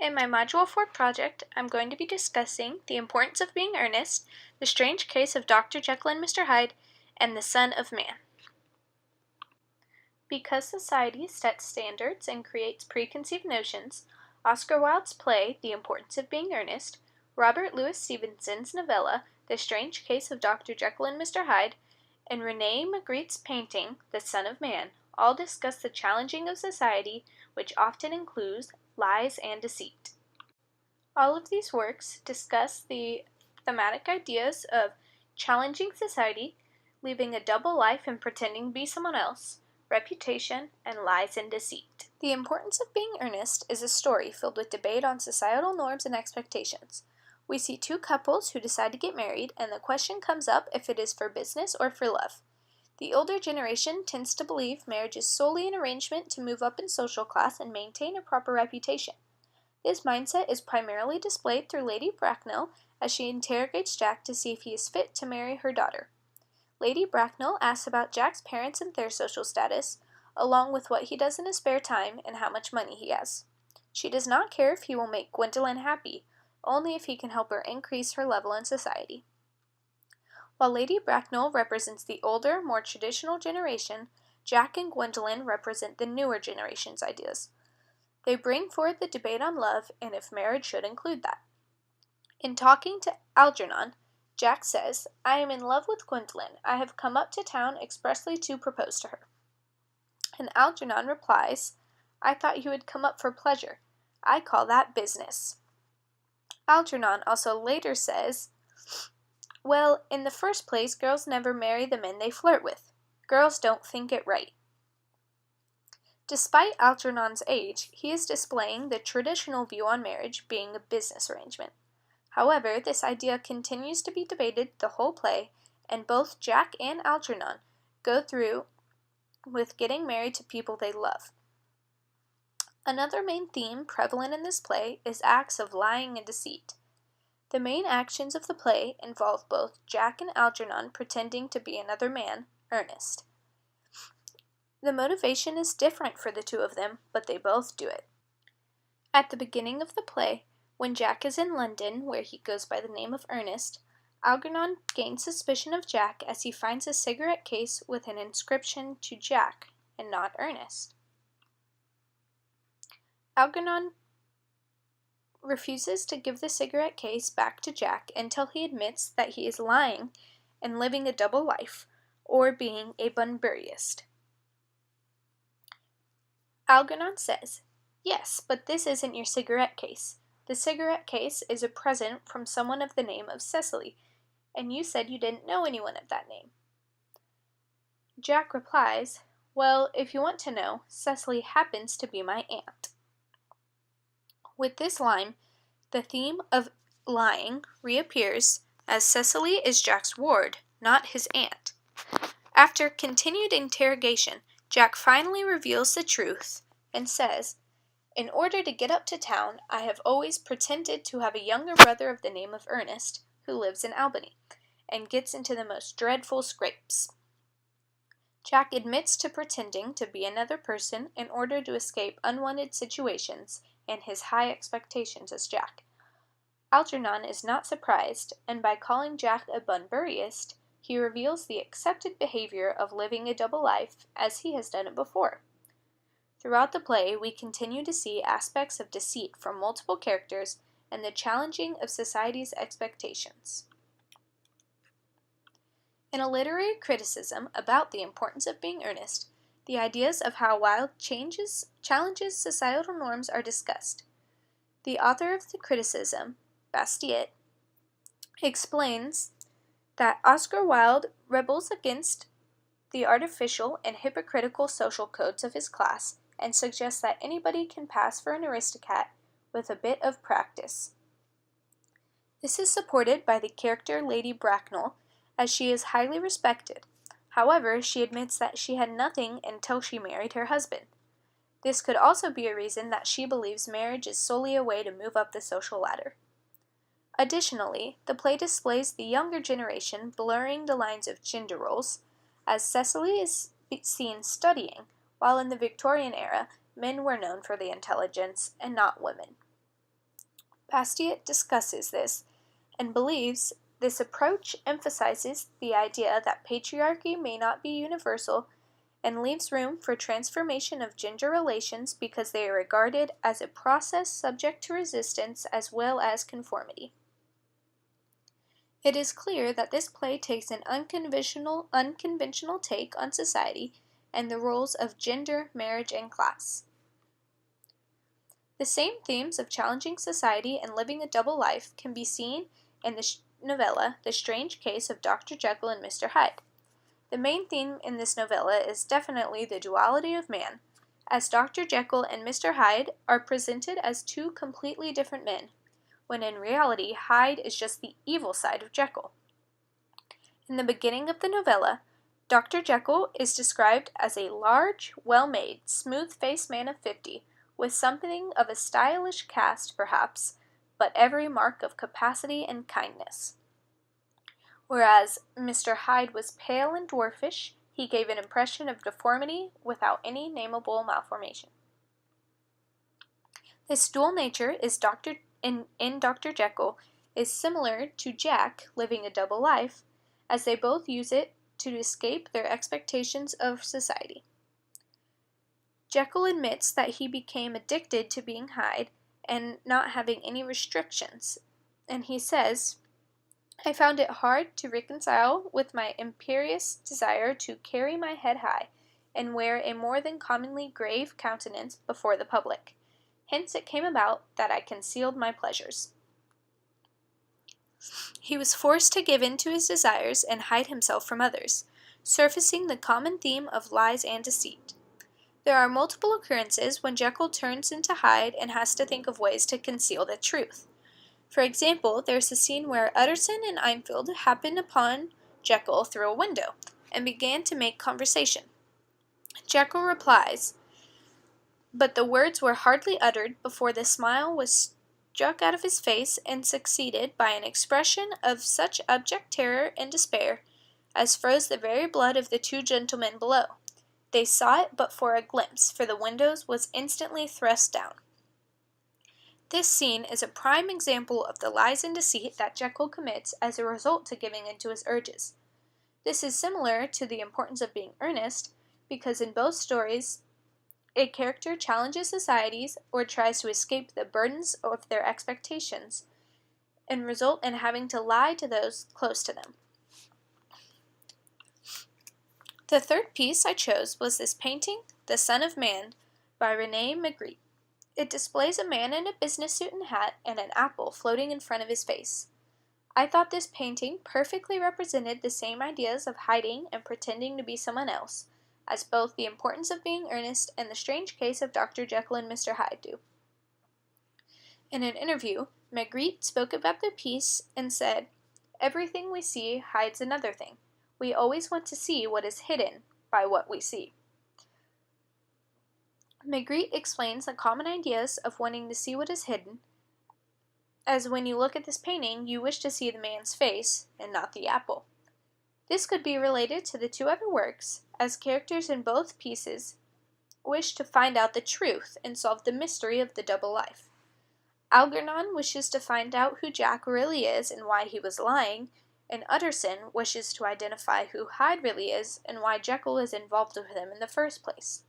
In my Module 4 project, I'm going to be discussing the importance of being earnest, the strange case of Dr. Jekyll and Mr. Hyde, and the Son of Man. Because society sets standards and creates preconceived notions, Oscar Wilde's play, The Importance of Being Earnest, Robert Louis Stevenson's novella, The Strange Case of Dr. Jekyll and Mr. Hyde, and Rene Magritte's painting, The Son of Man, all discuss the challenging of society, which often includes lies and deceit. All of these works discuss the thematic ideas of challenging society, living a double life and pretending to be someone else, reputation, and lies and deceit. The Importance of Being Earnest is a story filled with debate on societal norms and expectations. We see two couples who decide to get married, and the question comes up if it is for business or for love. The older generation tends to believe marriage is solely an arrangement to move up in social class and maintain a proper reputation. This mindset is primarily displayed through Lady Bracknell as she interrogates Jack to see if he is fit to marry her daughter. Lady Bracknell asks about Jack's parents and their social status, along with what he does in his spare time and how much money he has. She does not care if he will make Gwendolen happy, only if he can help her increase her level in society. While Lady Bracknell represents the older, more traditional generation, Jack and Gwendolen represent the newer generation's ideas. They bring forward the debate on love and if marriage should include that. In talking to Algernon, Jack says, "I am in love with Gwendolen. I have come up to town expressly to propose to her." And Algernon replies, "I thought you had come up for pleasure. I call that business." Algernon also later says, "Well, in the first place, girls never marry the men they flirt with. Girls don't think it right." Despite Algernon's age, he is displaying the traditional view on marriage being a business arrangement. However, this idea continues to be debated the whole play, and both Jack and Algernon go through with getting married to people they love. Another main theme prevalent in this play is acts of lying and deceit. The main actions of the play involve both Jack and Algernon pretending to be another man, Ernest. The motivation is different for the two of them, but they both do it. At the beginning of the play, when Jack is in London, where he goes by the name of Ernest, Algernon gains suspicion of Jack as he finds a cigarette case with an inscription to Jack and not Ernest. Algernon refuses to give the cigarette case back to Jack until he admits that he is lying and living a double life, or being a Bunburyist. Algernon says, "Yes, but this isn't your cigarette case. The cigarette case is a present from someone of the name of Cecily, and you said you didn't know anyone of that name." Jack replies, "Well, if you want to know, Cecily happens to be my aunt." With this line, the theme of lying reappears, as Cecily is Jack's ward, not his aunt. After continued interrogation, Jack finally reveals the truth and says, "In order to get up to town, I have always pretended to have a younger brother of the name of Ernest, who lives in Albany, and gets into the most dreadful scrapes." Jack admits to pretending to be another person in order to escape unwanted situations and his high expectations as Jack. Algernon is not surprised, and by calling Jack a Bunburyist, he reveals the accepted behavior of living a double life as he has done it before. Throughout the play, we continue to see aspects of deceit from multiple characters and the challenging of society's expectations. In a literary criticism about the importance of being earnest, the ideas of how Wilde challenges societal norms are discussed. The author of the criticism, Bastiat, explains that Oscar Wilde rebels against the artificial and hypocritical social codes of his class and suggests that anybody can pass for an aristocrat with a bit of practice. This is supported by the character Lady Bracknell, as she is highly respected. However, she admits that she had nothing until she married her husband. This could also be a reason that she believes marriage is solely a way to move up the social ladder. Additionally, the play displays the younger generation blurring the lines of gender roles, as Cecily is seen studying, while in the Victorian era, men were known for the intelligence and not women. Bastiat discusses this and believes this approach emphasizes the idea that patriarchy may not be universal and leaves room for transformation of gender relations because they are regarded as a process subject to resistance as well as conformity. It is clear that this play takes an unconventional take on society and the roles of gender, marriage, and class. The same themes of challenging society and living a double life can be seen in the novella The Strange Case of Dr. Jekyll and Mr. Hyde. The main theme in this novella is definitely the duality of man, as Dr. Jekyll and Mr. Hyde are presented as two completely different men, when in reality Hyde is just the evil side of Jekyll. In the beginning of the novella, Dr. Jekyll is described as a large, well-made, smooth-faced man of 50, with something of a stylish cast perhaps, but every mark of capacity and kindness. Whereas Mr. Hyde was pale and dwarfish, he gave an impression of deformity without any nameable malformation. This dual nature is in Dr. Jekyll is similar to Jack living a double life, as they both use it to escape their expectations of society. Jekyll admits that he became addicted to being Hyde and not having any restrictions, and he says, "I found it hard to reconcile with my imperious desire to carry my head high and wear a more than commonly grave countenance before the public. Hence it came about that I concealed my pleasures." He was forced to give in to his desires and hide himself from others, surfacing the common theme of lies and deceit. There are multiple occurrences when Jekyll turns into Hyde and has to think of ways to conceal the truth. For example, there's a scene where Utterson and Enfield happen upon Jekyll through a window and began to make conversation. Jekyll replies, but the words were hardly uttered before the smile was struck out of his face and succeeded by an expression of such abject terror and despair as froze the very blood of the two gentlemen below. They saw it but for a glimpse, for the windows was instantly thrust down. This scene is a prime example of the lies and deceit that Jekyll commits as a result to giving in to his urges. This is similar to The Importance of Being Earnest, because in both stories, a character challenges societies or tries to escape the burdens of their expectations, and result in having to lie to those close to them. The third piece I chose was this painting, The Son of Man, by René Magritte. It displays a man in a business suit and hat and an apple floating in front of his face. I thought this painting perfectly represented the same ideas of hiding and pretending to be someone else, as both The Importance of Being Earnest and The Strange Case of Dr. Jekyll and Mr. Hyde do. In an interview, Magritte spoke about the piece and said, "Everything we see hides another thing. We always want to see what is hidden by what we see." Magritte explains the common ideas of wanting to see what is hidden, as when you look at this painting, you wish to see the man's face and not the apple. This could be related to the two other works, as characters in both pieces wish to find out the truth and solve the mystery of the double life. Algernon wishes to find out who Jack really is and why he was lying, and Utterson wishes to identify who Hyde really is and why Jekyll is involved with him in the first place.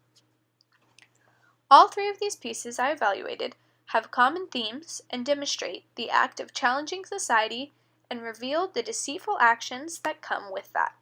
All three of these pieces I evaluated have common themes and demonstrate the act of challenging society and reveal the deceitful actions that come with that.